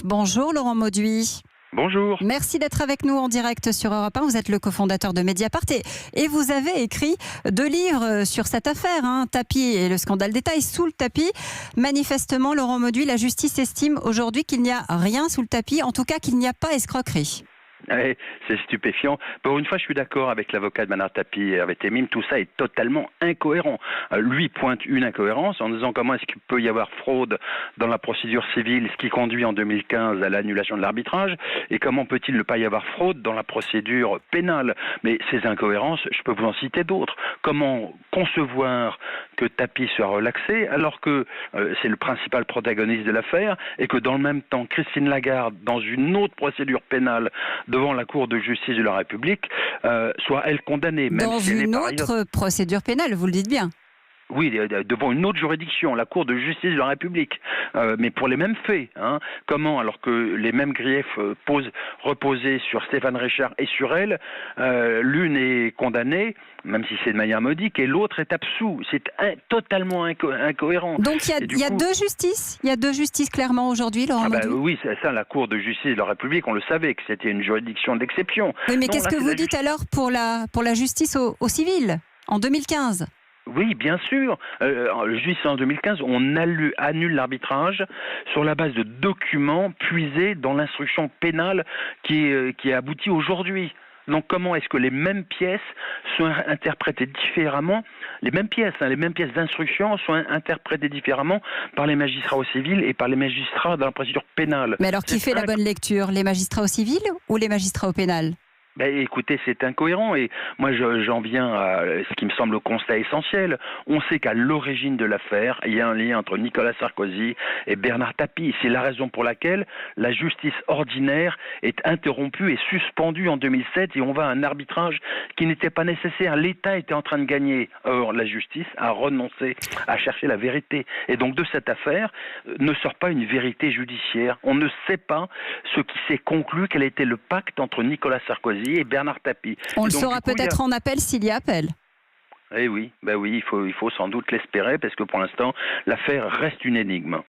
Bonjour Laurent Mauduit. Bonjour. Merci d'être avec nous en direct sur Europe 1. Vous êtes le cofondateur de Mediapart et vous avez écrit 2 livres sur cette affaire, Tapie et le scandale des tailles sous le tapis. Manifestement, Laurent Mauduit, la justice estime aujourd'hui qu'il n'y a rien sous le tapis, en tout cas qu'il n'y a pas escroquerie. Ouais, c'est stupéfiant. Pour une fois, je suis d'accord avec l'avocat de Bernard Tapie et avec Temim. Tout ça est totalement incohérent. Lui pointe une incohérence en disant comment est-ce qu'il peut y avoir fraude dans la procédure civile, ce qui conduit en 2015 à l'annulation de l'arbitrage, et comment peut-il ne pas y avoir fraude dans la procédure pénale. Mais ces incohérences, je peux vous en citer d'autres. Comment concevoir que Tapie soit relaxé alors que c'est le principal protagoniste de l'affaire et que dans le même temps, Christine Lagarde, dans une autre procédure pénale devant la Cour de justice de la République, soit elle condamnée. Même Dans si elle une est autre procédure pénale, vous le dites bien. Oui, devant une autre juridiction, la Cour de justice de la République, mais pour les mêmes faits. Comment, alors que les mêmes griefs reposaient sur Stéphane Richard et sur elle, l'une est condamnée, même si c'est de manière modique, et l'autre est absous. C'est totalement incohérent. Donc il y a deux justices. Il y a deux justices clairement aujourd'hui, Laurent Mauduit. Oui, c'est ça, la Cour de justice de la République, on le savait que c'était une juridiction d'exception. Oui, mais qu'est-ce que vous dites alors pour la justice au civil, en 2015 ? Oui, bien sûr. Juste en 2015, on annule l'arbitrage sur la base de documents puisés dans l'instruction pénale qui est aboutie aujourd'hui. Donc comment est-ce que les mêmes pièces sont interprétées différemment, les mêmes pièces d'instruction sont interprétées différemment par les magistrats au civil et par les magistrats dans la procédure pénale. Mais alors qui fait la bonne lecture, les magistrats au civil ou les magistrats au pénal ? Écoutez, c'est incohérent et moi j'en viens à ce qui me semble le constat essentiel. On sait qu'à l'origine de l'affaire, il y a un lien entre Nicolas Sarkozy et Bernard Tapie. C'est la raison pour laquelle la justice ordinaire est interrompue et suspendue en 2007 et on va à un arbitrage qui n'était pas nécessaire. L'État était en train de gagner. Or, la justice a renoncé à chercher la vérité. Et donc de cette affaire ne sort pas une vérité judiciaire. On ne sait pas ce qui s'est conclu, quel était le pacte entre Nicolas Sarkozy et Bernard Tapie. On le saura peut-être en appel s'il y a appel. Eh oui, il faut sans doute l'espérer parce que pour l'instant, l'affaire reste une énigme.